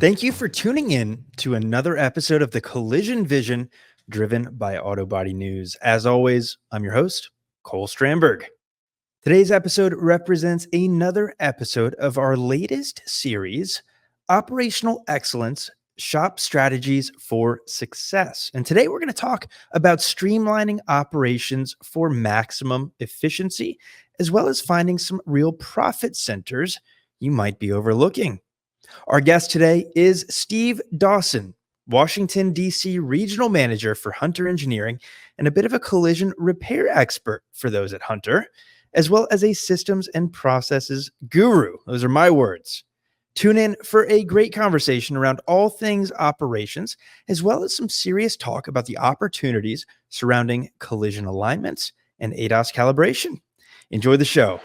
Thank you for tuning in to another episode of the Collision Vision driven by Auto Body News. As always, I'm your host, Cole Stramberg. Today's episode represents another episode of our latest series, Operational Excellence Shop Strategies for Success. And today we're going to talk about streamlining operations for maximum efficiency, as well as finding some real profit centers you might be overlooking. Our guest today is Steve Dawson, Washington, D.C. Regional Manager for Hunter Engineering and a bit of a collision repair expert for those at Hunter, as well as a systems and processes guru. Those are my words. Tune in for a great conversation around all things operations, as well as some serious talk about the opportunities surrounding collision alignments and ADS calibration. Enjoy the show.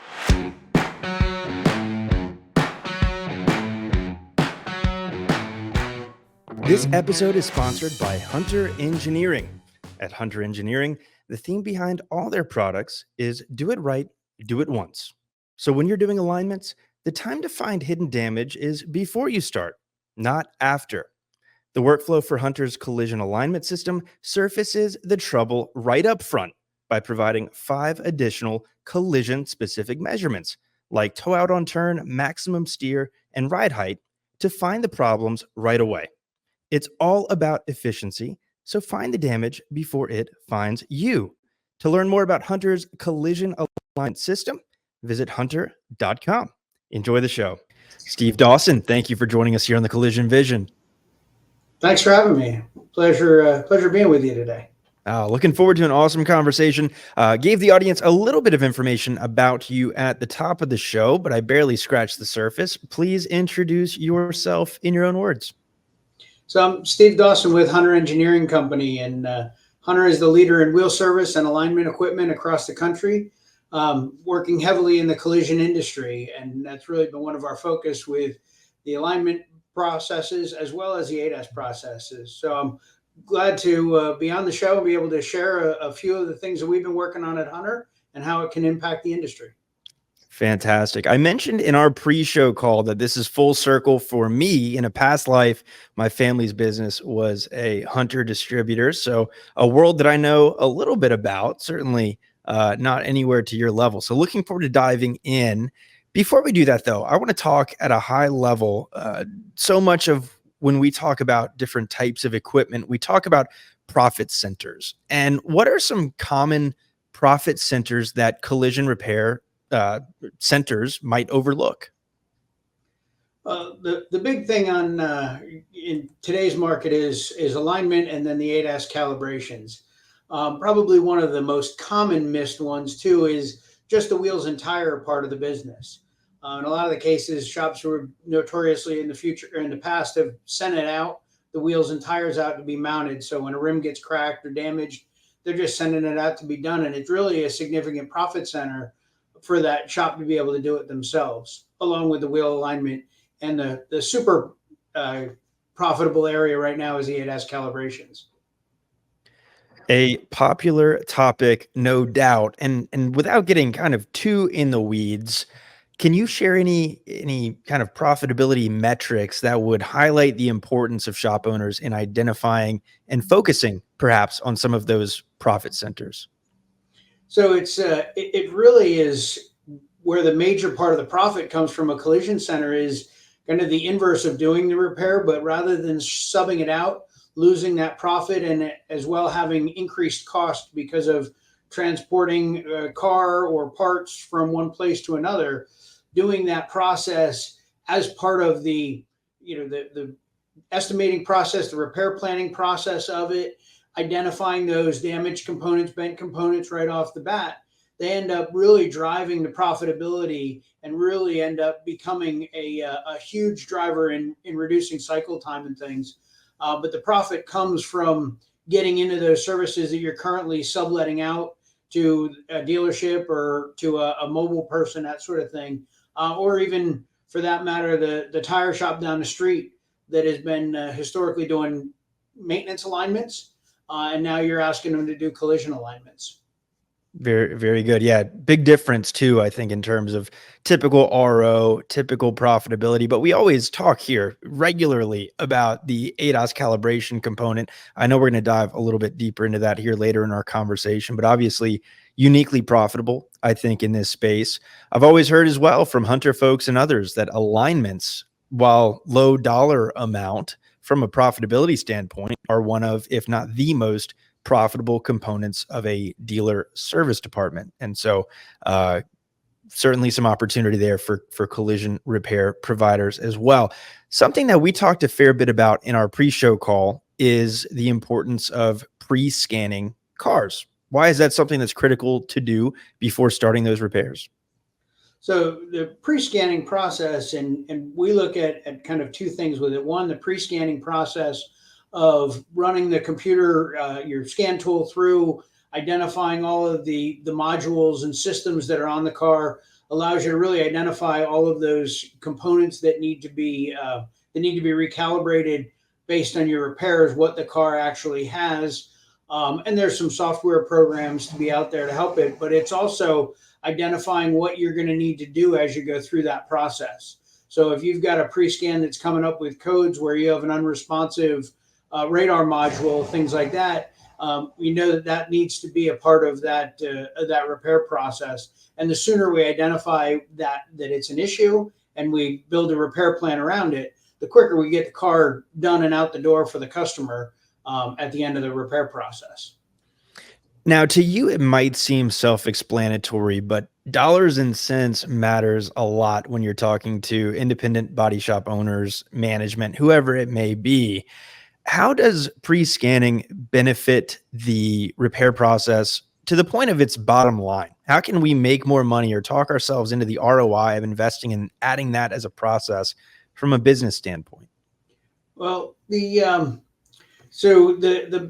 This episode is sponsored by Hunter Engineering. At Hunter Engineering, the theme behind all their products is do it right, do it once. So when you're doing alignments, the time to find hidden damage is before you start, not after. The workflow for Hunter's collision alignment system surfaces the trouble right up front by providing 5 additional collision-specific measurements, like toe out on turn, maximum steer, and ride height, to find the problems right away. It's all about efficiency, so find the damage before it finds you. To learn more about Hunter's collision alignment system, visit hunter.com. Enjoy the show. Steve Dawson, thank you for joining us here on the Collision Vision. Thanks for having me. Pleasure being with you today. Looking forward to an awesome conversation. Gave the audience a little bit of information about you at the top of the show, but I barely scratched the surface. Please introduce yourself in your own words. So I'm Steve Dawson with Hunter Engineering Company, and Hunter is the leader in wheel service and alignment equipment across the country, working heavily in the collision industry. And that's really been one of our focus with the alignment processes as well as the ADS processes. So I'm glad to be on the show and be able to share a few of the things that we've been working on at Hunter and how it can impact the industry. Fantastic. I mentioned in our pre-show call that this is full circle for me. In a past life, my family's business was a Hunter distributor. So a world that I know a little bit about, certainly not anywhere to your level. So looking forward to diving in. Before we do that, though, I want to talk at a high level. So much of when we talk about different types of equipment, we talk about profit centers. And what are some common profit centers that collision repair centers might overlook? The big thing on in today's market is alignment, and then the ADS calibrations. Probably one of the most common missed ones too is just the wheels and tire part of the business. In a lot of the cases, shops were notoriously in the past have sent the wheels and tires out to be mounted. So when a rim gets cracked or damaged, they're just sending it out to be done, and it's really a significant profit center for that shop to be able to do it themselves, along with the wheel alignment. And the super profitable area right now is the ADS calibrations. A popular topic, no doubt. And without getting kind of too in the weeds, can you share any kind of profitability metrics that would highlight the importance of shop owners in identifying and focusing perhaps on some of those profit centers? So it really is where the major part of the profit comes from. A collision center is kind of the inverse of doing the repair, but rather than subbing it out, losing that profit, and as well having increased cost because of transporting a car or parts from one place to another, doing that process as part of the estimating process, the repair planning process of it, identifying those damaged components, bent components right off the bat, they end up really driving the profitability and really end up becoming a huge driver in reducing cycle time and things. But the profit comes from getting into those services that you're currently subletting out to a dealership or to a mobile person, that sort of thing. Or even, for that matter, the tire shop down the street that has been historically doing maintenance alignments. And now you're asking them to do collision alignments. Very, very good. Yeah, big difference too, I think, in terms of typical RO, typical profitability. But we always talk here regularly about the ADAS calibration component. I know we're going to dive a little bit deeper into that here later in our conversation, but obviously uniquely profitable, I think, in this space. I've always heard as well from Hunter folks and others that alignments, while low dollar amount from a profitability standpoint, are one of, if not the most profitable components of a dealer service department. And so certainly some opportunity there for collision repair providers as well. Something that we talked a fair bit about in our pre-show call is the importance of pre-scanning cars. Why is that something that's critical to do before starting those repairs? So the pre-scanning process, and we look at kind of two things with it. One, the pre-scanning process of running the computer, your scan tool through, identifying all of the modules and systems that are on the car, allows you to really identify all of those components that need to be recalibrated based on your repairs, what the car actually has. And there's some software programs to be out there to help it, but it's also identifying what you're going to need to do as you go through that process. So if you've got a pre-scan that's coming up with codes where you have an unresponsive radar module, things like that, you know that needs to be a part of that repair process. And the sooner we identify that it's an issue and we build a repair plan around it, the quicker we get the car done and out the door for the customer at the end of the repair process. Now, to you, it might seem self-explanatory, but dollars and cents matters a lot when you're talking to independent body shop owners, management, whoever it may be. How does pre-scanning benefit the repair process to the point of its bottom line? How can we make more money or talk ourselves into the ROI of investing and adding that as a process from a business standpoint? Well, the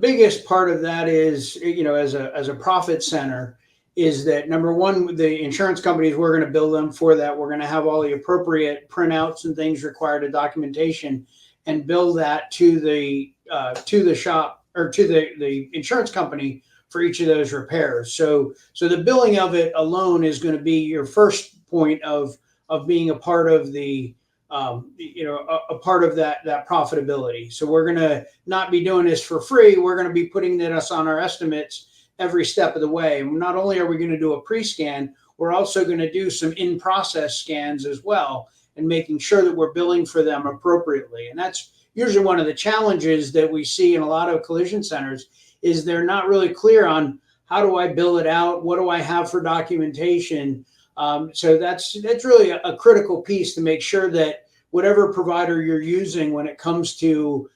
biggest part of that is, as a profit center, is that number one, the insurance companies, we're going to bill them for that. We're going to have all the appropriate printouts and things required of documentation, and bill that to the shop or to the insurance company for each of those repairs. So the billing of it alone is going to be your first point of being a part of the a part of that profitability. So we're going to not be doing this for free. We're going to be putting this on our estimates every step of the way. And not only are we going to do a pre-scan, we're also going to do some in-process scans as well, and making sure that we're billing for them appropriately. And that's usually one of the challenges that we see in a lot of collision centers, is they're not really clear on how do I bill it out? What do I have for documentation? So that's really a critical piece to make sure that whatever provider you're using when it comes to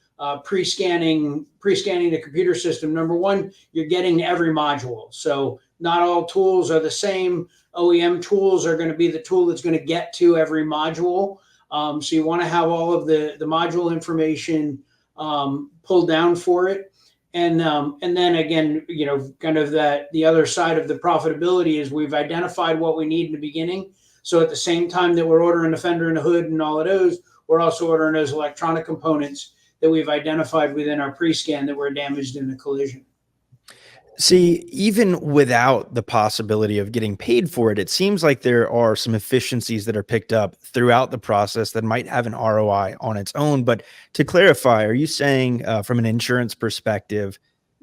pre-scanning the computer system, number one, you're getting every module. So not all tools are the same. OEM tools are going to be the tool that's going to get to every module. So you want to have all of the module information pulled down for it. And then again, kind of the other side of the profitability is we've identified what we need in the beginning. So at the same time that we're ordering the fender and the hood and all of those, we're also ordering those electronic components that we've identified within our pre-scan that were damaged in the collision. See, even without the possibility of getting paid for it, it seems like there are some efficiencies that are picked up throughout the process that might have an ROI on its own. But to clarify, are you saying from an insurance perspective,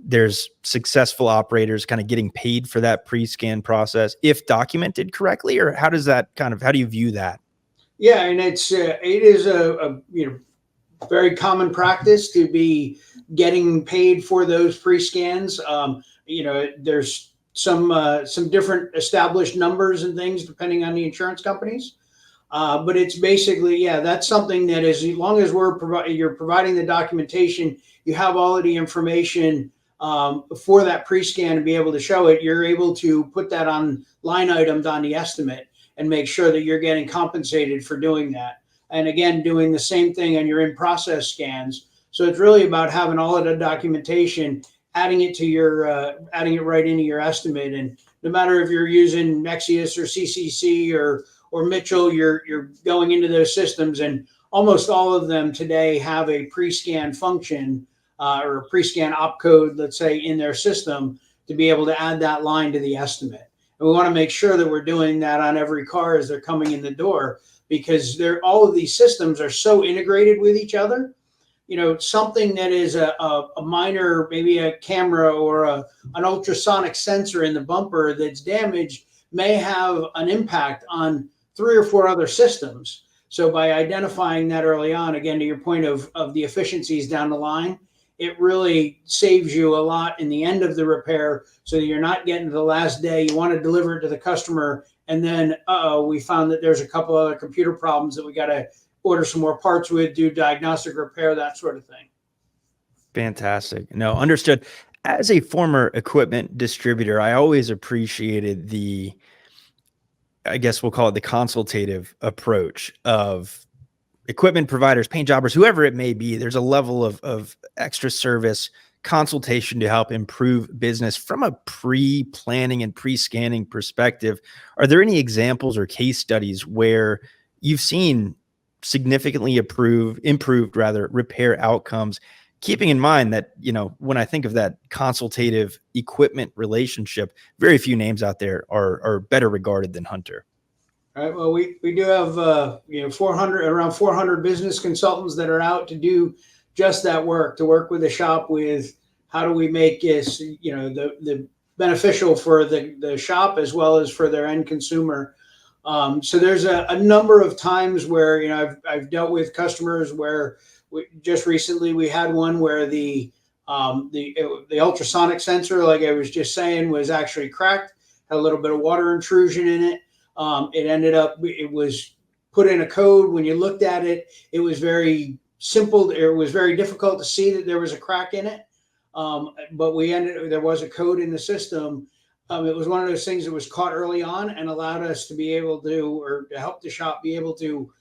there's successful operators kind of getting paid for that pre-scan process if documented correctly, or how does that how do you view that? Yeah, and it is a very common practice to be getting paid for those pre-scans. There's some different established numbers and things depending on the insurance companies. But it's basically, that's something that as long as you're providing the documentation, you have all of the information for that pre-scan to be able to show it, you're able to put that on line items on the estimate and make sure that you're getting compensated for doing that. And again, doing the same thing on your in-process scans. So it's really about having all of the documentation, adding it right into your estimate. And no matter if you're using Nexius or CCC or Mitchell, you're going into those systems, and almost all of them today have a pre-scan function or a pre-scan opcode, let's say, in their system to be able to add that line to the estimate. And we want to make sure that we're doing that on every car as they're coming in the door, because all of these systems are so integrated with each other. Something that is a minor, maybe a camera or an ultrasonic sensor in the bumper that's damaged may have an impact on 3 or 4 other systems. So by identifying that early on, again, to your point of the efficiencies down the line, it really saves you a lot in the end of the repair, so that you're not getting to the last day. You want to deliver it to the customer, and then, we found that there's a couple other computer problems that we got to order some more parts with, do diagnostic repair, that sort of thing. Fantastic. No, understood. As a former equipment distributor, I always appreciated I guess we'll call it the consultative approach of equipment providers, paint jobbers, whoever it may be. There's a level of extra service consultation to help improve business from a pre-planning and pre-scanning perspective. Are there any examples or case studies where you've seen significantly improved repair outcomes, keeping in mind that, when I think of that consultative equipment relationship, very few names out there are better regarded than Hunter? All right. Well, we do have around 400 business consultants that are out to do just that work, to work with the shop with how do we make this the beneficial for the shop as well as for their end consumer. So there's a number of times where I've dealt with customers where just recently we had one where the ultrasonic sensor, like I was just saying, was actually cracked, had a little bit of water intrusion in it. It was put in a code. When you looked at it, it was very simple. It was very difficult to see that there was a crack in it. But there was a code in the system. It was one of those things that was caught early on and allowed us to be able to, or to help the shop be able to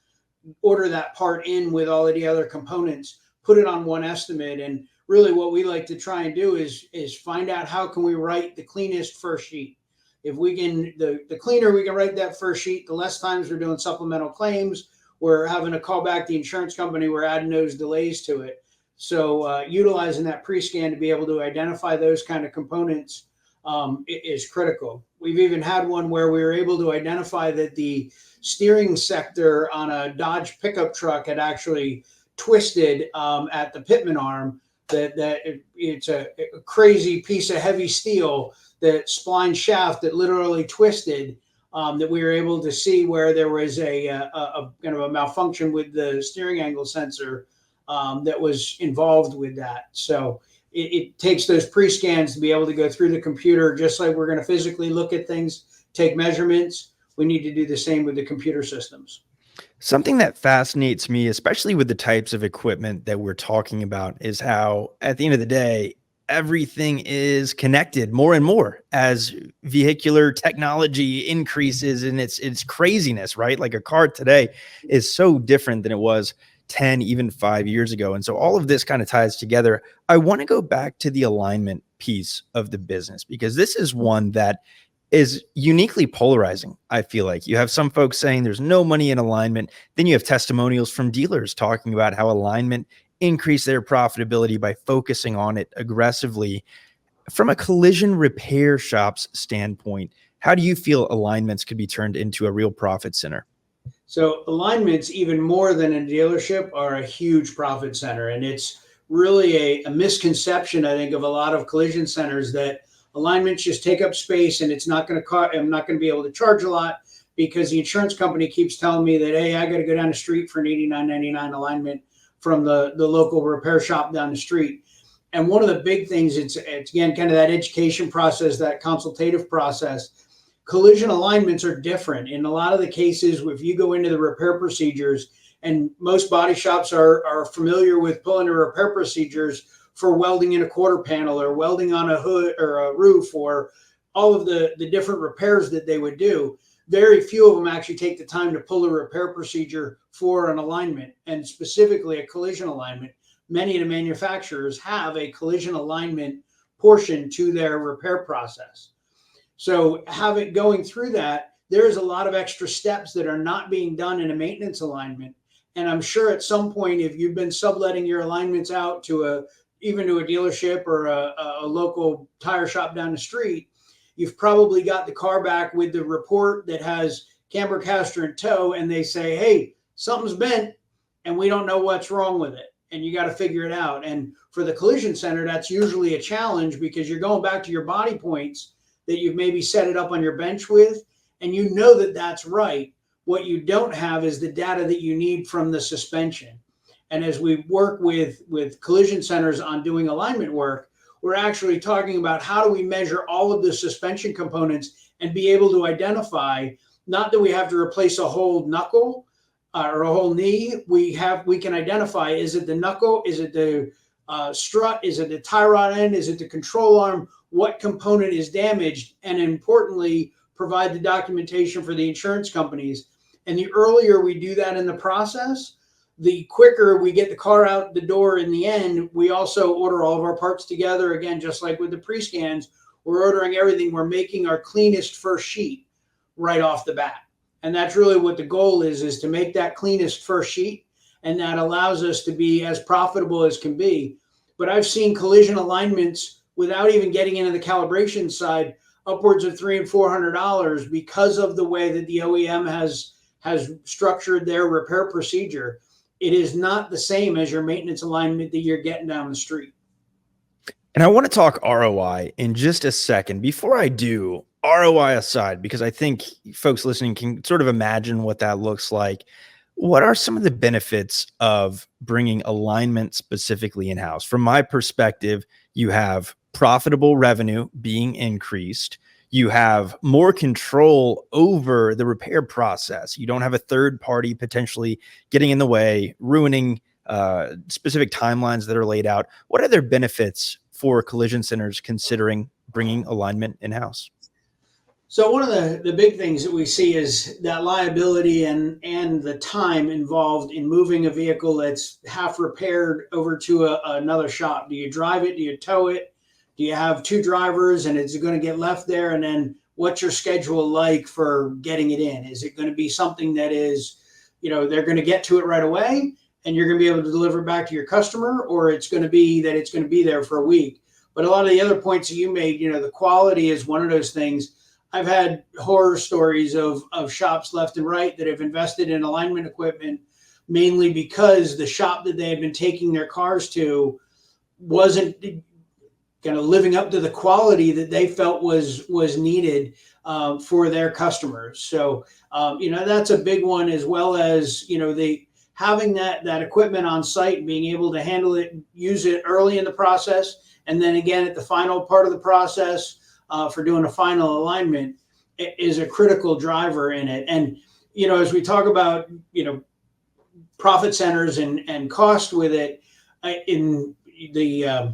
order that part in with all of the other components, put it on one estimate. And really what we like to try and do is find out how can we write the cleanest first sheet. If we can, the cleaner we can write that first sheet, the less times we're doing supplemental claims, we're having to call back the insurance company, we're adding those delays to it. So utilizing that pre-scan to be able to identify those kind of components is critical. We've even had one where we were able to identify that the steering sector on a Dodge pickup truck had actually twisted at the pitman arm. It's a crazy piece of heavy steel, that spline shaft that literally twisted, that we were able to see where there was a kind of a malfunction with the steering angle sensor that was involved with that. So it takes those pre-scans to be able to go through the computer, just like we're going to physically look at things, take measurements. We need to do the same with the computer systems. Something that fascinates me, especially with the types of equipment that we're talking about, is how at the end of the day, everything is connected more and more as vehicular technology increases in its craziness, right? Like a car today is so different than it was 10, even 5 years ago. And so all of this kind of ties together. I want to go back to the alignment piece of the business, because this is one that is uniquely polarizing. I feel like you have some folks saying there's no money in alignment. Then you have testimonials from dealers talking about how alignment increase their profitability by focusing on it aggressively. From a collision repair shop's standpoint, how do you feel alignments could be turned into a real profit center? So alignments, even more than a dealership, are a huge profit center. And it's really a misconception, I think, of a lot of collision centers, that alignments just take up space and I'm not going to be able to charge a lot, because the insurance company keeps telling me that, hey, I got to go down the street for an $89.99 alignment from the local repair shop down the street. And one of the big things, it's again, kind of that education process, that consultative process. Collision alignments are different. In a lot of the cases, if you go into the repair procedures, and most body shops are familiar with pulling the repair procedures for welding in a quarter panel or welding on a hood or a roof, or all of the different repairs that they would do. Very few of them actually take the time to pull a repair procedure for an alignment, and specifically a collision alignment. Many of the manufacturers have a collision alignment portion to their repair process. So going through that, there's a lot of extra steps that are not being done in a maintenance alignment. And I'm sure at some point, if you've been subletting your alignments out to even to a dealership or a local tire shop down the street, you've probably got the car back with the report that has camber caster in tow, and they say, hey, something's bent and we don't know what's wrong with it, and you got to figure it out. And for the collision center, that's usually a challenge because you're going back to your body points that you've maybe set it up on your bench with, and you know that that's right. What you don't have is the data that you need from the suspension. And as we work with collision centers on doing alignment work, we're actually talking about how do we measure all of the suspension components and be able to identify, not that we have to replace a whole knuckle or a whole knee. We can identify, is it the knuckle? Is it the strut? Is it the tie rod end? Is it the control arm? What component is damaged? And importantly, provide the documentation for the insurance companies. And the earlier we do that in the process, the quicker we get the car out the door in the end. We also order all of our parts together. Again, just like with the pre-scans, we're ordering everything. We're making our cleanest first sheet right off the bat. And that's really what the goal is to make that cleanest first sheet. And that allows us to be as profitable as can be. But I've seen collision alignments without even getting into the calibration side, upwards of $300 and $400 because of the way that the OEM has structured their repair procedure. It is not the same as your maintenance alignment that you're getting down the street. And I want to talk ROI in just a second. Before I do, ROI aside, because I think folks listening can sort of imagine what that looks like. What are some of the benefits of bringing alignment specifically in-house? From my perspective, you have profitable revenue being increased. You have more control over the repair process. You don't have a third party potentially getting in the way, ruining specific timelines that are laid out. What other benefits for collision centers considering bringing alignment in-house? So one of the big things that we see is that liability and the time involved in moving a vehicle that's half repaired over to another shop. Do you drive it? Do you tow it? Do you have two drivers and it's going to get left there? And then what's your schedule like for getting it in? Is it going to be something that is, they're going to get to it right away and you're going to be able to deliver it back to your customer, or it's going to be that it's going to be there for a week? But a lot of the other points that you made, the quality is one of those things. I've had horror stories of shops left and right that have invested in alignment equipment mainly because the shop that they had been taking their cars to wasn't kind of living up to the quality that they felt was needed for their customers. So, that's a big one, as well as, having that equipment on site and being able to handle it, use it early in the process. And then again, at the final part of the process, for doing a final alignment is a critical driver in it. And, as we talk about, profit centers and cost with it, in the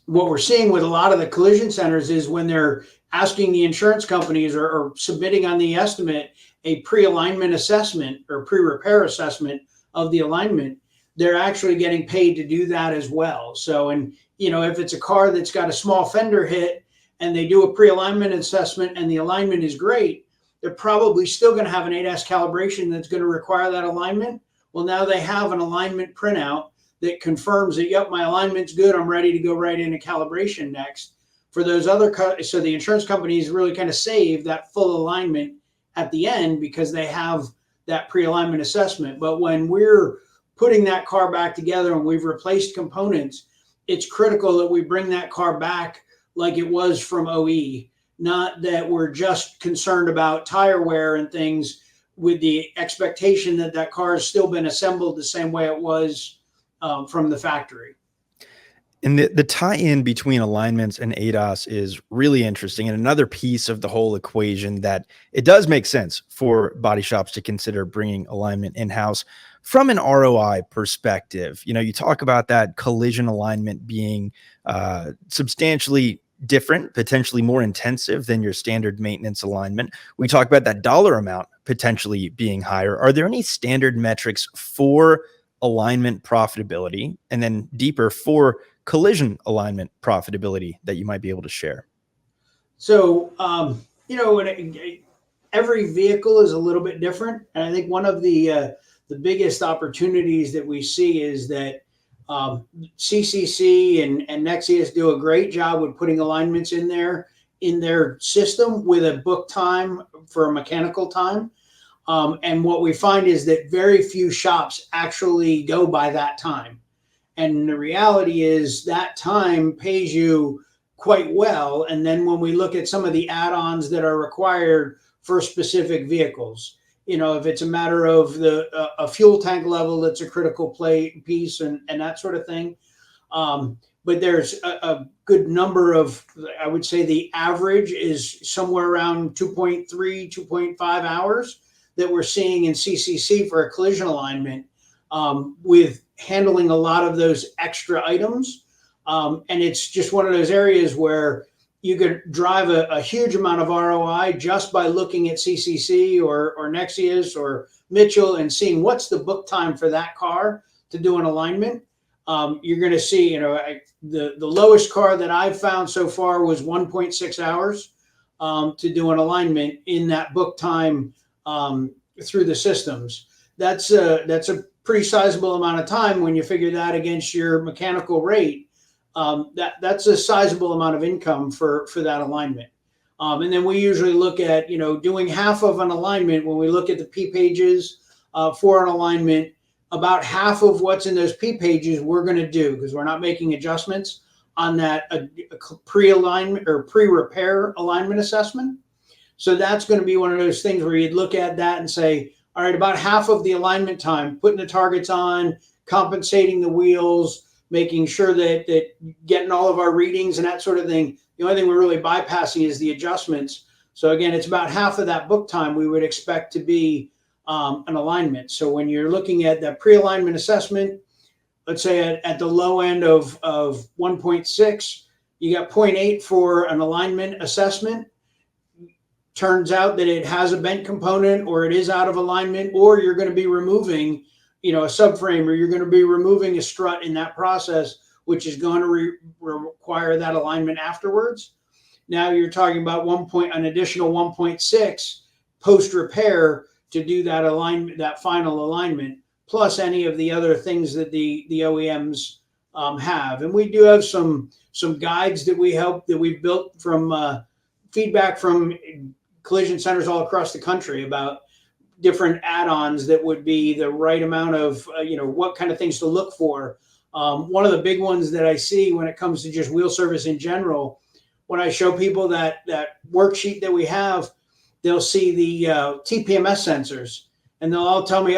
what we're seeing with a lot of the collision centers is when they're asking the insurance companies or submitting on the estimate a pre-alignment assessment or pre-repair assessment of the alignment, they're actually getting paid to do that as well. So, and if it's a car that's got a small fender hit, and they do a pre-alignment assessment and the alignment is great, they're probably still going to have an ADS calibration that's going to require that alignment. Well, now they have an alignment printout that confirms that, yep, my alignment's good. I'm ready to go right into calibration next. For those other, so the insurance companies really kind of save that full alignment at the end because they have that pre-alignment assessment. But when we're putting that car back together and we've replaced components, it's critical that we bring that car back like it was from OE, not that we're just concerned about tire wear and things with the expectation that that car has still been assembled the same way it was from the factory. And the tie-in between alignments and ADAS is really interesting. And another piece of the whole equation that it does make sense for body shops to consider bringing alignment in-house from an ROI perspective. You talk about that collision alignment being substantially different, potentially more intensive than your standard maintenance alignment. We talk about that dollar amount potentially being higher. Are there any standard metrics for alignment profitability, and then deeper for collision alignment profitability that you might be able to share? So, every vehicle is a little bit different. And I think one of the biggest opportunities that we see is that CCC and Nexius do a great job with putting alignments in their system with a book time for a mechanical time. And what we find is that very few shops actually go by that time. And the reality is that time pays you quite well. And then when we look at some of the add-ons that are required for specific vehicles, if it's a matter of a fuel tank level, that's a critical piece and that sort of thing. But there's a good number of, I would say the average is somewhere around 2.3, 2.5 hours that we're seeing in CCC for a collision alignment, with handling a lot of those extra items. And it's just one of those areas where you could drive a huge amount of ROI just by looking at CCC or Nexius or Mitchell and seeing what's the book time for that car to do an alignment. You're going to see, the lowest car that I've found so far was 1.6 hours to do an alignment in that book time through the systems. That's a pretty sizable amount of time when you figure that against your mechanical rate. That's a sizable amount of income for that alignment. And then we usually look at, doing half of an alignment. When we look at the P pages for an alignment, about half of what's in those P pages we're going to do, because we're not making adjustments on that pre-alignment or pre-repair alignment assessment. So that's going to be one of those things where you'd look at that and say, all right, about half of the alignment time, putting the targets on, compensating the wheels, making sure that getting all of our readings and that sort of thing. The only thing we're really bypassing is the adjustments. So again, it's about half of that book time we would expect to be an alignment. So when you're looking at that pre-alignment assessment, let's say at the low end of 1.6, you got 0.8 for an alignment assessment. Turns out that it has a bent component, or it is out of alignment, or you're going to be removing, a subframe, or you're going to be removing a strut in that process, which is going to require that alignment afterwards. Now you're talking about an additional 1.6 post repair to do that alignment, that final alignment, plus any of the other things that the OEMs have. And we do have some guides that we've built from feedback from collision centers all across the country about different add-ons that would be the right amount of, what kind of things to look for. One of the big ones that I see when it comes to just wheel service in general, when I show people that worksheet that we have, they'll see the TPMS sensors, and they'll all tell me,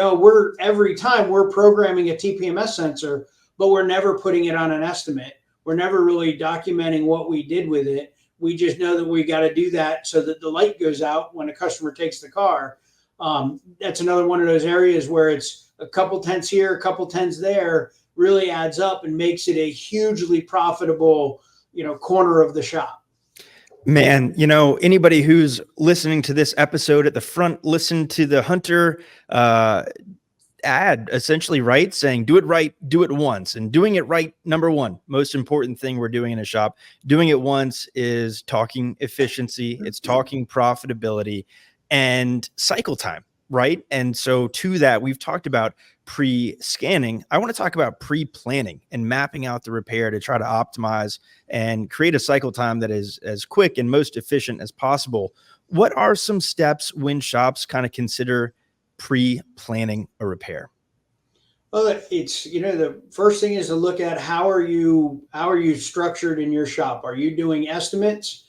every time we're programming a TPMS sensor, but we're never putting it on an estimate. We're never really documenting what we did with it. We just know that we got to do that so that the light goes out when a customer takes the car. That's another one of those areas where it's a couple tenths here, a couple tenths there, really adds up and makes it a hugely profitable, corner of the shop. Man, anybody who's listening to this episode at the front, listen to the Hunter ad, essentially, right? Saying, do it right, do it once. And doing it right, number one, most important thing we're doing in a shop. Doing it once is talking efficiency, it's talking profitability and cycle time, right? And so to that, we've talked about pre-scanning. I want to talk about pre-planning and mapping out the repair to try to optimize and create a cycle time that is as quick and most efficient as possible. What are some steps when shops kind of consider pre-planning a repair? Well, it's, the first thing is to look at how are you structured in your shop? Are you doing estimates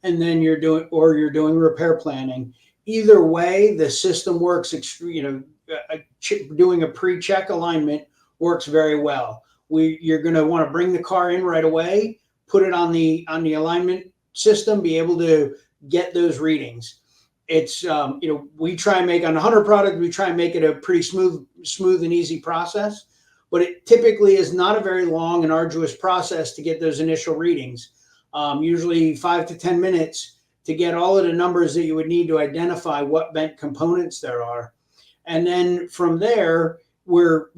and then you're doing repair planning? Either way, the system works, doing a pre-check alignment works very well. You're going to want to bring the car in right away, put it on the alignment system, be able to get those readings. It's, we try and make on the Hunter product, we try and make it a pretty smooth and easy process, but it typically is not a very long and arduous process to get those initial readings. Usually 5 to 10 minutes to get all of the numbers that you would need to identify what bent components there are. And then from there, we're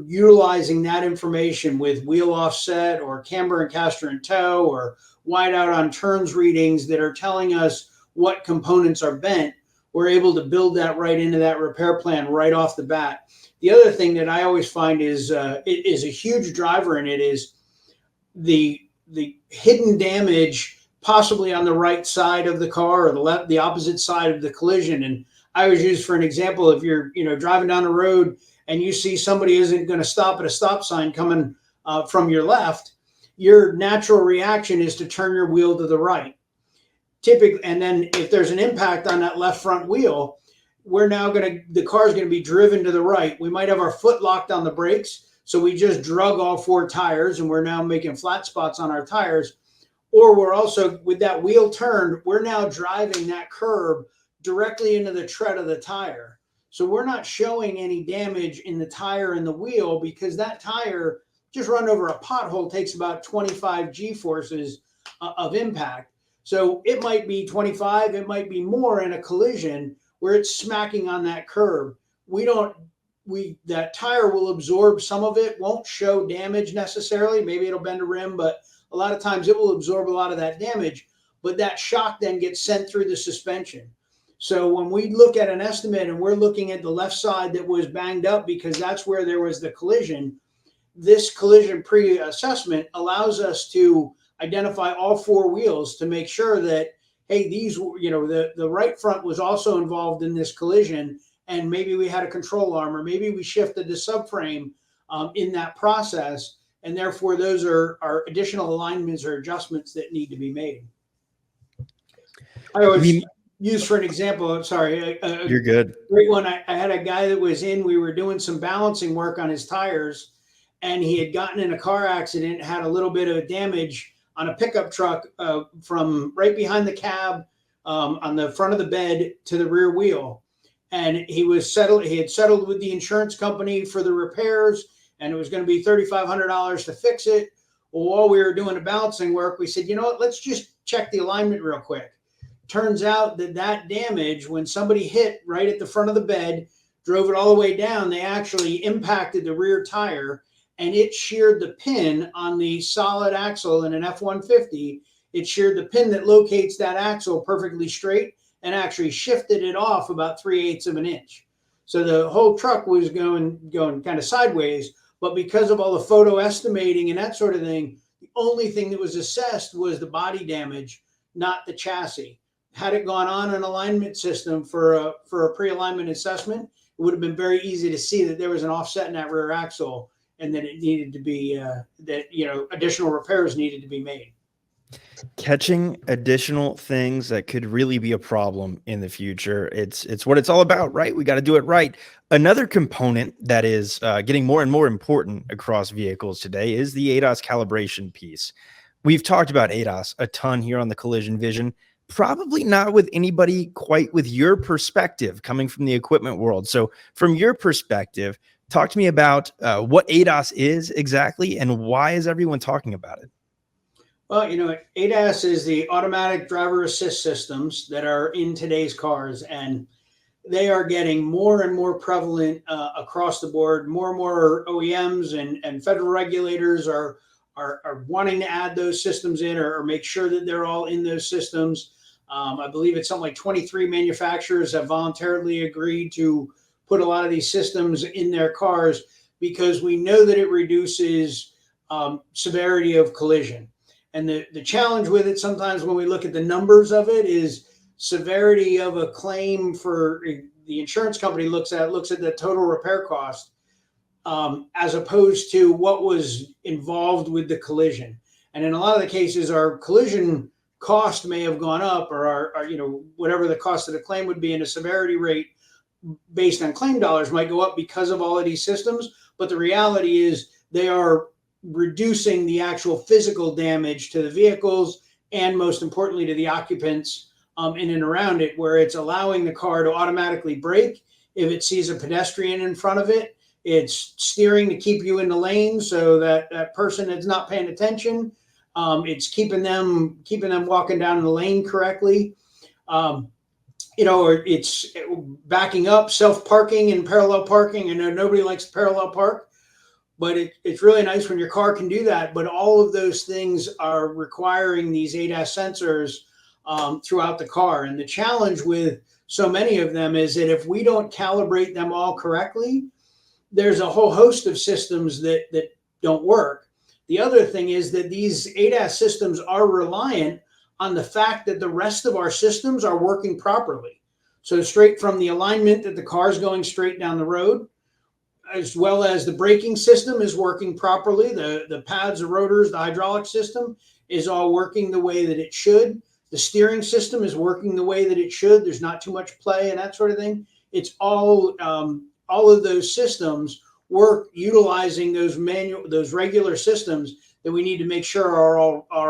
utilizing that information with wheel offset or camber and caster in tow or wide out on turns readings that are telling us what components are bent. We're able to build that right into that repair plan right off the bat. The other thing that I always find is a huge driver in it is the hidden damage possibly on the right side of the car or the opposite side of the collision. And I always use for an example, if you're driving down the road and you see somebody isn't going to stop at a stop sign coming from your left, your natural reaction is to turn your wheel to the right. Typically, and then if there's an impact on that left front wheel, the car is going to be driven to the right. We might have our foot locked on the brakes, so we just drug all 4 tires and we're now making flat spots on our tires. Or we're also, with that wheel turned, we're now driving that curb directly into the tread of the tire. So we're not showing any damage in the tire and the wheel, because that tire just run over a pothole takes about 25 G-forces of impact. So it might be 25, it might be more in a collision where it's smacking on that curb. That tire will absorb some of it, won't show damage necessarily. Maybe it'll bend a rim, but a lot of times it will absorb a lot of that damage, but that shock then gets sent through the suspension. So when we look at an estimate and we're looking at the left side that was banged up because that's where there was the collision, this collision pre-assessment allows us to identify all 4 wheels to make sure that, hey, the right front was also involved in this collision, and maybe we had a control arm, or maybe we shifted the subframe in that process. And therefore, those are additional alignments or adjustments that need to be made. I always use for an example, sorry. You're good. Great one. I had a guy that was we were doing some balancing work on his tires, and he had gotten in a car accident, had a little bit of damage on a pickup truck from right behind the cab on the front of the bed to the rear wheel. And he had settled with the insurance company for the repairs, and it was going to be $3,500 to fix it. Well, while we were doing the balancing work, we said, you know what, let's just check the alignment real quick. Turns out that damage, when somebody hit right at the front of the bed, drove it all the way down, they actually impacted the rear tire, and it sheared the pin on the solid axle in an F-150. It sheared the pin that locates that axle perfectly straight and actually shifted it off about 3/8 of an inch. So the whole truck was going kind of sideways. But because of all the photo estimating and that sort of thing, the only thing that was assessed was the body damage, not the chassis. Had it gone on an alignment system for a pre-alignment assessment, it would have been very easy to see that there was an offset in that rear axle, and that it needed to be additional repairs needed to be made. Catching additional things that could really be a problem in the future. It's what it's all about, right? We got to do it right. Another component that is getting more and more important across vehicles today is the ADS calibration piece. We've talked about ADAS a ton here on the Collision Vision, probably not with anybody quite with your perspective coming from the equipment world. So from your perspective, talk to me about what ADAS is exactly and why is everyone talking about it? Well, ADAS is the automatic driver assist systems that are in today's cars, and they are getting more and more prevalent across the board. More and more OEMs and federal regulators are wanting to add those systems in or make sure that they're all in those systems. I believe it's something like 23 manufacturers have voluntarily agreed to put a lot of these systems in their cars because we know that it reduces severity of collision. And the challenge with it sometimes when we look at the numbers of it is severity of a claim for the insurance company looks at the total repair cost as opposed to what was involved with the collision. And in a lot of the cases, our collision cost may have gone up, or our whatever the cost of the claim would be, and the severity rate based on claim dollars might go up because of all of these systems. But the reality is they are reducing the actual physical damage to the vehicles and, most importantly, to the occupants in and around it, where it's allowing the car to automatically brake if it sees a pedestrian in front of it. It's steering to keep you in the lane so that that person is not paying attention. It's keeping them walking down the lane correctly. Or it's backing up, self-parking and parallel parking. I know nobody likes to parallel park, but it's really nice when your car can do that. But all of those things are requiring these ADAS sensors throughout the car. And the challenge with so many of them is that if we don't calibrate them all correctly, there's a whole host of systems that don't work. The other thing is that these ADAS systems are reliant on the fact that the rest of our systems are working properly. So straight from the alignment that the car is going straight down the road, as well as the braking system is working properly. The pads, the rotors, the hydraulic system is all working the way that it should. The steering system is working the way that it should. There's not too much play and that sort of thing. It's all of those systems work utilizing those regular systems that we need to make sure are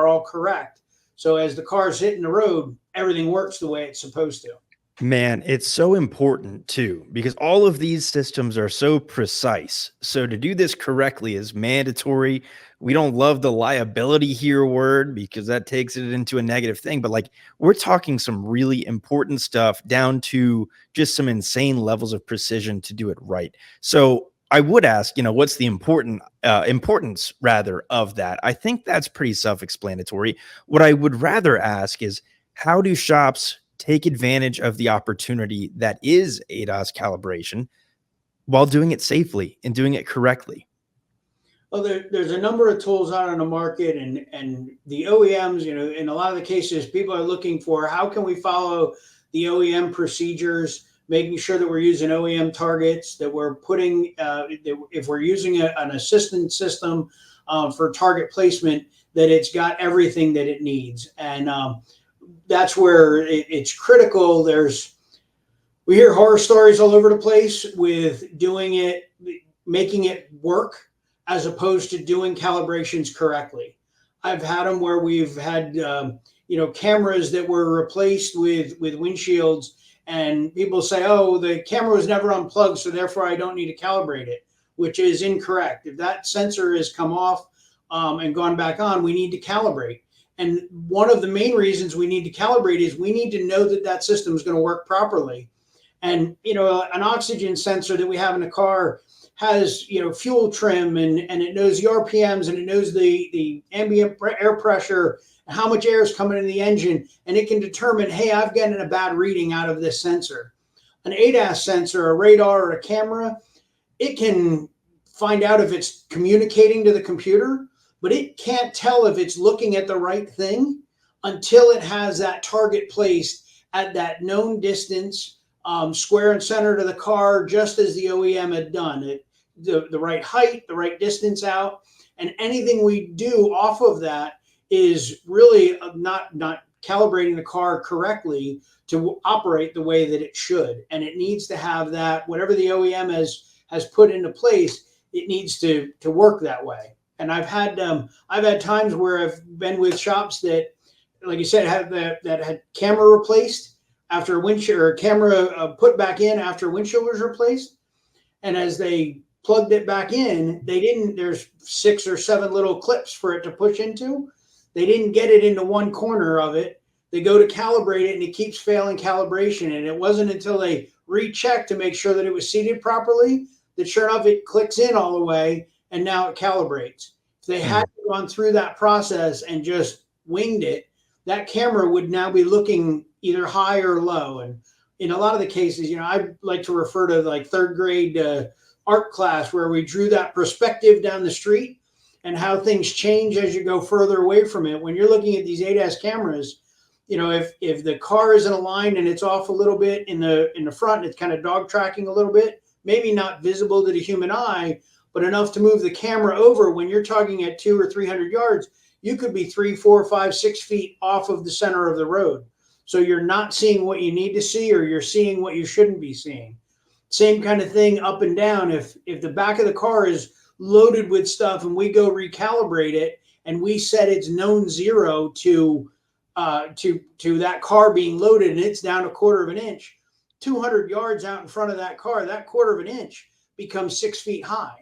all correct. So as the car's hitting the road, everything works the way it's supposed to. Man, it's so important too, because all of these systems are so precise. So to do this correctly is mandatory. We don't love the liability here word because that takes it into a negative thing, but like we're talking some really important stuff down to just some insane levels of precision to do it right. So I would ask, what's the importance rather of that? I think that's pretty self-explanatory. What I would rather ask is, how do shops take advantage of the opportunity that is ADAS calibration while doing it safely and doing it correctly? Well, there's a number of tools out on the market, and the OEMs, in a lot of the cases, people are looking for how can we follow the OEM procedures, making sure that we're using OEM targets, that we're putting, if we're using an assistance system for target placement, that it's got everything that it needs. And that's where it's critical. We hear horror stories all over the place with making it work as opposed to doing calibrations correctly. I've had them where we've had, cameras that were replaced with windshields, and people say, oh, the camera was never unplugged, so therefore I don't need to calibrate it, which is incorrect. If that sensor has come off and gone back on, we need to calibrate. And one of the main reasons we need to calibrate is we need to know that that system is going to work properly. And, an oxygen sensor that we have in the car has, fuel trim, and it knows the RPMs, and it knows the ambient air pressure, and how much air is coming in the engine. And it can determine, hey, I've gotten a bad reading out of this sensor. An ADAS sensor, a radar, or a camera, it can find out if it's communicating to the computer, but it can't tell if it's looking at the right thing until it has that target placed at that known distance, square and center to the car, just as the OEM had done. The right height, the right distance out, and anything we do off of that is really not calibrating the car correctly to operate the way that it should. And it needs to have that, whatever the OEM has put into place, it needs to work that way. And I've had times where I've been with shops that, like you said, that had camera replaced after a windshield, or camera put back in after a windshield was replaced. And as they plugged it back in, there's 6 or 7 little clips for it to push into. They didn't get it into one corner of it. They go to calibrate it and it keeps failing calibration. And it wasn't until they rechecked to make sure that it was seated properly that sure enough, it clicks in all the way and now it calibrates. If they had gone through that process and just winged it, that camera would now be looking either high or low. And in a lot of the cases, I like to refer to like 3rd grade art class where we drew that perspective down the street and how things change as you go further away from it. When you're looking at these ADAS cameras, if the car isn't aligned and it's off a little bit in the front, it's kind of dog tracking a little bit, maybe not visible to the human eye, but enough to move the camera over. When you're talking at 200 or 300 yards, you could be 3, 4, 5, 6 feet off of the center of the road. So you're not seeing what you need to see, or you're seeing what you shouldn't be seeing. Same kind of thing up and down. If the back of the car is loaded with stuff and we go recalibrate it and we set its known 0 to that car being loaded and it's down 1/4 inch, 200 yards out in front of that car, that 1/4 inch becomes 6 feet high.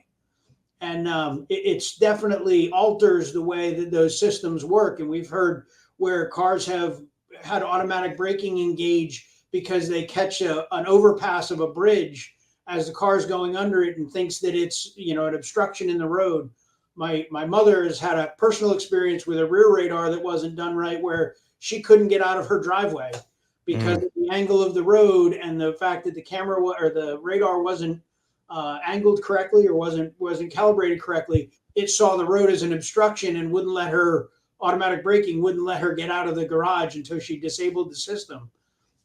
And it's definitely alters the way that those systems work. And we've heard where cars have had automatic braking engage because they catch an overpass of a bridge as the car's going under it and thinks that it's, an obstruction in the road. My mother has had a personal experience with a rear radar that wasn't done right, where she couldn't get out of her driveway because of the angle of the road and the fact that the camera or the radar wasn't angled correctly or wasn't calibrated correctly, it saw the road as an obstruction and wouldn't let her, automatic braking wouldn't let her get out of the garage until she disabled the system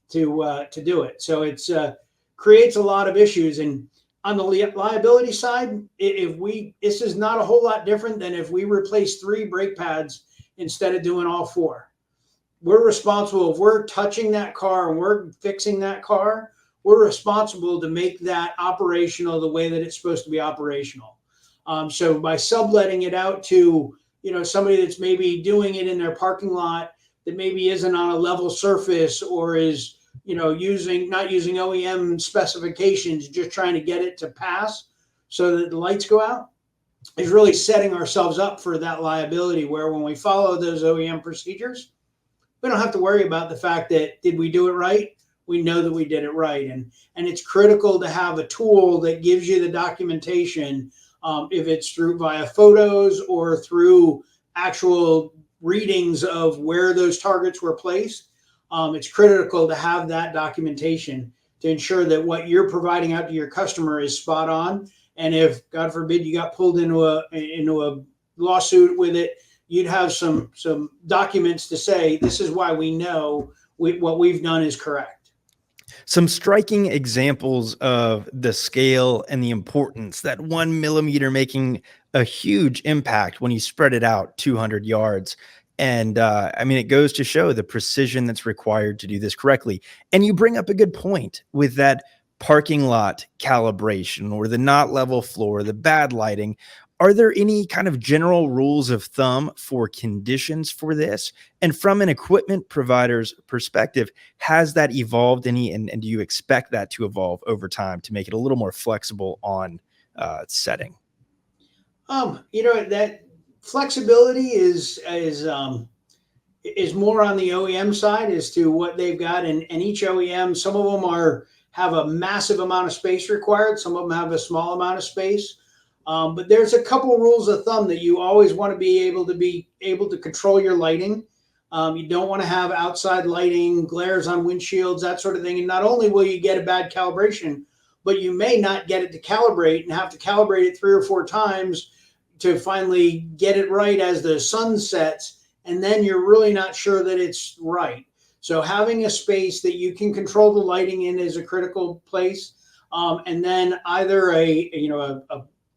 to do it. So it's creates a lot of issues. And on the liability side, this is not a whole lot different than if we replace 3 brake pads instead of doing all 4. We're responsible. If we're touching that car and we're fixing that car, we're responsible to make that operational the way that it's supposed to be operational. So by subletting it out to, somebody that's maybe doing it in their parking lot that maybe isn't on a level surface or is, not using OEM specifications, just trying to get it to pass so that the lights go out, is really setting ourselves up for that liability, where when we follow those OEM procedures, we don't have to worry about the fact that, did we do it right? We know that we did it right. And it's critical to have a tool that gives you the documentation, if it's through via photos or through actual readings of where those targets were placed. It's critical to have that documentation to ensure that what you're providing out to your customer is spot on. And if, God forbid, you got pulled into a lawsuit with it, you'd have some documents to say, this is why we know what we've done is correct. Some striking examples of the scale and the importance, that 1 millimeter making a huge impact when you spread it out 200 yards. And it goes to show the precision that's required to do this correctly. And you bring up a good point with that parking lot calibration or the not level floor, the bad lighting. Are there any kind of general rules of thumb for conditions for this? And from an equipment provider's perspective, has that evolved any? And do you expect that to evolve over time to make it a little more flexible on setting? That flexibility is more on the OEM side as to what they've got. And each OEM, some of them have a massive amount of space required. Some of them have a small amount of space. But there's a couple rules of thumb that you always want to be able to control your lighting. You don't want to have outside lighting, glares on windshields, that sort of thing. And not only will you get a bad calibration, but you may not get it to calibrate and have to calibrate it 3 or 4 times to finally get it right as the sun sets. And then you're really not sure that it's right. So having a space that you can control the lighting in is a critical place. And then either a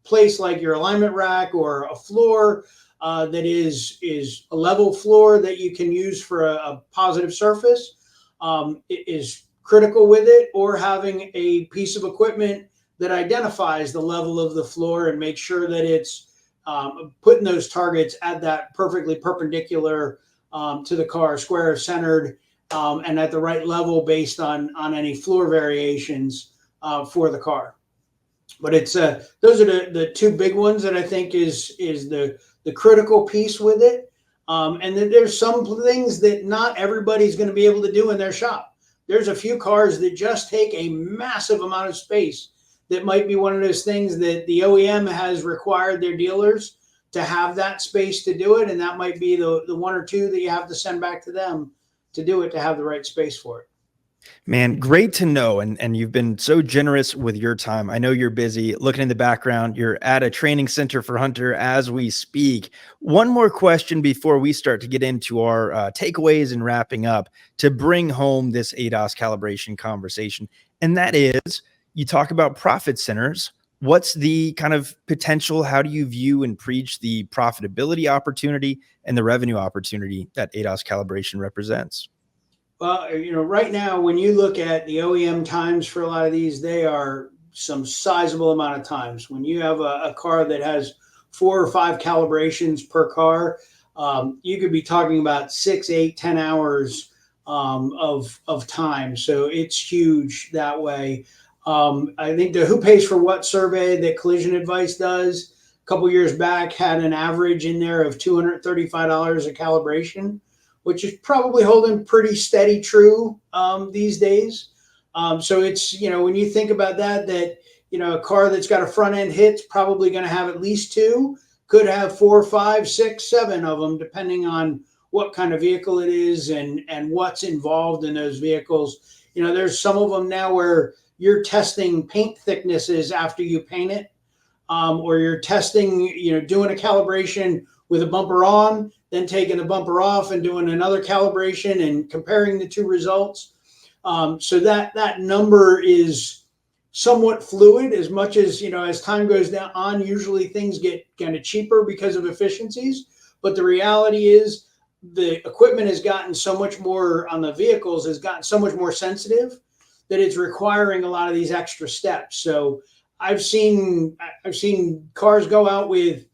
place like your alignment rack or a floor that is a level floor that you can use for a positive surface is critical with it, or having a piece of equipment that identifies the level of the floor and make sure that it's putting those targets at that perfectly perpendicular to the car, square centered, and at the right level based on any floor variations for the car. But it's those are the 2 big ones that I think is the critical piece with it. And then there's some things that not everybody's going to be able to do in their shop. There's a few cars that just take a massive amount of space. That might be one of those things that the OEM has required their dealers to have that space to do it. And that might be the 1 or 2 that you have to send back to them to do it, to have the right space for it. Man, great to know. And you've been so generous with your time. I know you're busy. Looking in the background, you're at a training center for Hunter as we speak. One more question before we start to get into our takeaways and wrapping up to bring home this ADAS calibration conversation. And that is, you talk about profit centers. What's the kind of potential? How do you view and preach the profitability opportunity and the revenue opportunity that ADAS calibration represents? Well, right now, when you look at the OEM times for a lot of these, they are some sizable amount of times. When you have a car that has 4 or 5 calibrations per car, you could be talking about 6, 8, 10 hours of time. So it's huge that way. I think the Who Pays for What survey that Collision Advice does a couple years back had an average in there of $235 a calibration, which is probably holding pretty steady true these days. So it's, when you think about that, a car that's got a front end hit's probably going to have at least 2, could have 4, 5, 6, 7 of them, depending on what kind of vehicle it is and what's involved in those vehicles. There's some of them now where you're testing paint thicknesses after you paint it, or you're testing, doing a calibration with a bumper on, then taking the bumper off and doing another calibration and comparing the two results. So that number is somewhat fluid, as much as time goes on, usually things get kind of cheaper because of efficiencies. But the reality is the equipment has gotten so much more on the vehicles, has gotten so much more sensitive that it's requiring a lot of these extra steps. So I've seen cars go out with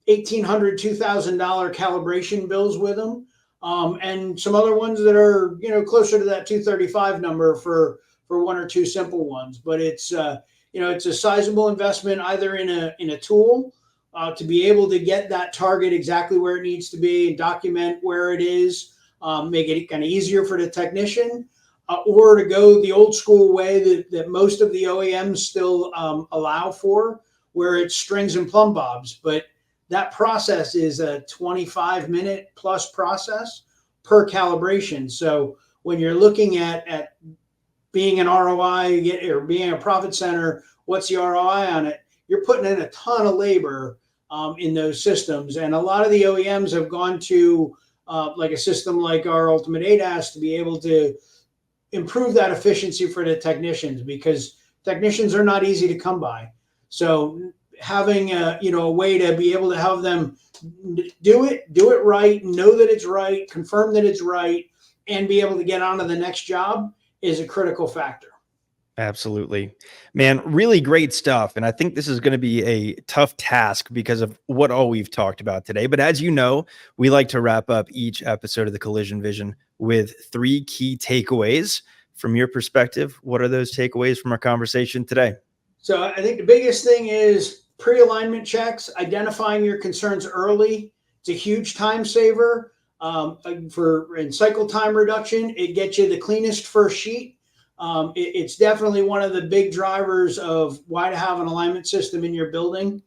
$1,800, $2,000 calibration bills with them, and some other ones that are closer to that 235 number for one or two simple ones. But it's it's a sizable investment, either in a tool to be able to get that target exactly where it needs to be and document where it is, make it kind of easier for the technician, or to go the old school way that most of the OEMs still allow for, where it's strings and plumb bobs. But that process is a 25-minute plus process per calibration. So when you're looking at being an ROI or being a profit center, what's the ROI on it? You're putting in a ton of labor in those systems. And a lot of the OEMs have gone to like a system like our Ultimate ADAS to be able to improve that efficiency for the technicians, because technicians are not easy to come by. So having a way to be able to have them do it right, know that it's right, confirm that it's right, and be able to get on to the next job is a critical factor. Absolutely, man. Really great stuff. And I think this is going to be a tough task because of what all we've talked about today. But as you know, we like to wrap up each episode of the Collision Vision with 3 key takeaways. From your perspective, what are those takeaways from our conversation today? So I think the biggest thing is pre-alignment checks, identifying your concerns early. It's a huge time saver in cycle time reduction. It gets you the cleanest first sheet. It's definitely one of the big drivers of why to have an alignment system in your building.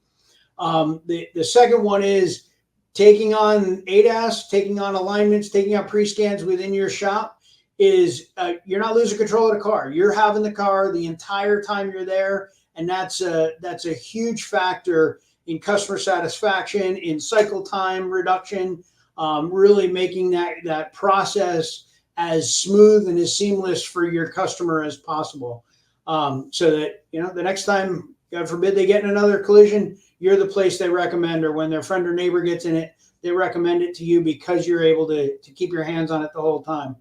The second one is taking on ADAS, taking on alignments, taking on pre-scans within your shop. You're not losing control of the car. You're having the car the entire time you're there, and that's a huge factor in customer satisfaction, in cycle time reduction, really making that process as smooth and as seamless for your customer as possible, so that the next time, God forbid, they get in another collision, you're the place they recommend, or when their friend or neighbor gets in it, they recommend it to you because you're able to keep your hands on it the whole time.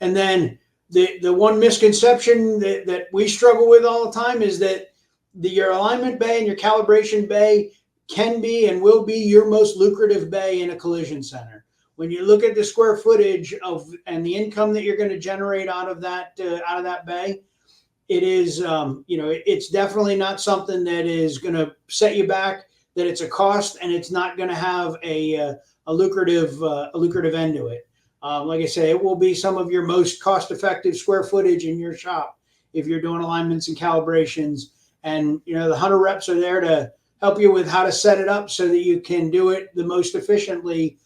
And then the one misconception that we struggle with all the time is that your alignment bay and your calibration bay can be and will be your most lucrative bay in a collision center. When you look at the square footage and the income that you're going to generate out of that bay, it is it's definitely not something that is going to set you back. That it's a cost, and it's not going to have a lucrative end to it. Like I say, it will be some of your most cost-effective square footage in your shop if you're doing alignments and calibrations. And the Hunter reps are there to help you with how to set it up so that you can do it the most efficiently.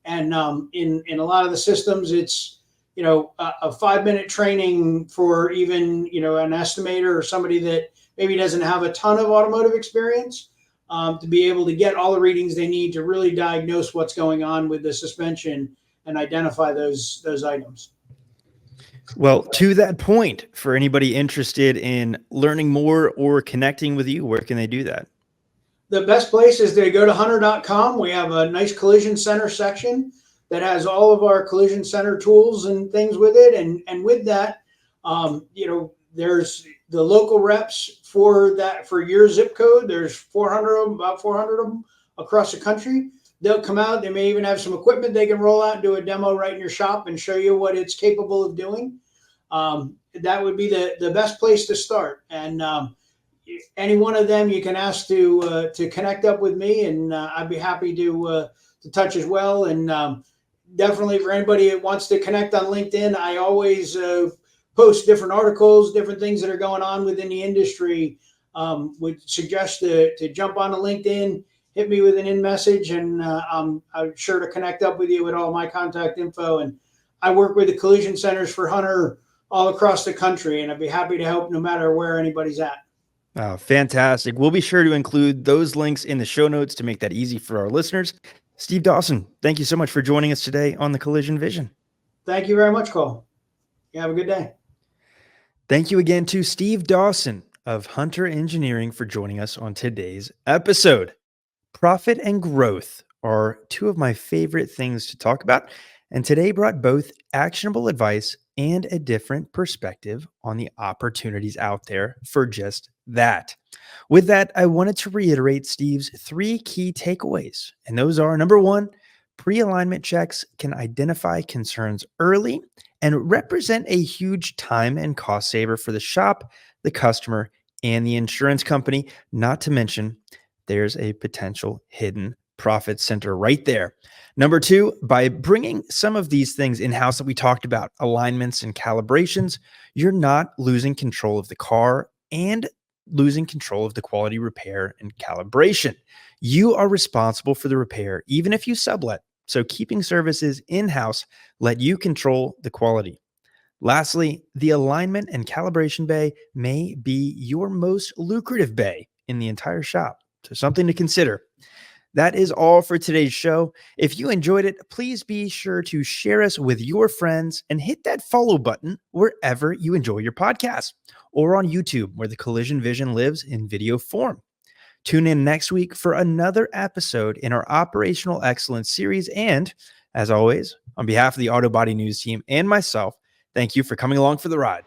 And in a lot of the systems, it's a 5-minute training for even an estimator or somebody that maybe doesn't have a ton of automotive experience, to be able to get all the readings they need to really diagnose what's going on with the suspension and identify those items. Well, to that point, for anybody interested in learning more or connecting with you, where can they do that? The best place is to go to hunter.com. We have a nice collision center section that has all of our collision center tools and things with it. And with that, there's the local reps for your zip code. There's 400 of them, about 400 of them across the country. They'll come out. They may even have some equipment they can roll out and do a demo right in your shop and show you what it's capable of doing. That would be the best place to start. And any one of them you can ask to connect up with me, and I'd be happy to touch as well. And definitely for anybody that wants to connect on LinkedIn, I always post different articles, different things that are going on within the industry. Would suggest to jump on to LinkedIn, hit me with an in message, and I'm sure to connect up with you with all my contact info. And I work with the collision centers for Hunter all across the country, and I'd be happy to help no matter where anybody's at. Oh, fantastic. We'll be sure to include those links in the show notes to make that easy for our listeners. Steve Dawson, thank you so much for joining us today on the Collision Vision. Thank you very much, Cole. You have a good day. Thank you again to Steve Dawson of Hunter Engineering for joining us on today's episode. Profit and growth are two of my favorite things to talk about, and today brought both actionable advice and a different perspective on the opportunities out there for just that. With that, I wanted to reiterate Steve's 3 key takeaways, and those are: number 1, pre-alignment checks can identify concerns early and represent a huge time and cost saver for the shop, the customer, and the insurance company, not to mention there's a potential hidden profit center right there. Number 2, by bringing some of these things in-house that we talked about, alignments and calibrations, you're not losing control of the car and losing control of the quality repair and calibration. You are responsible for the repair, even if you sublet. So keeping services in-house let you control the quality. Lastly, the alignment and calibration bay may be your most lucrative bay in the entire shop. So something to consider. That is all for today's show. If you enjoyed it, please be sure to share us with your friends and hit that follow button wherever you enjoy your podcast, or on YouTube, where the Collision Vision lives in video form. Tune in next week for another episode in our Operational Excellence series. And as always, on behalf of the Auto Body News team and myself, thank you for coming along for the ride.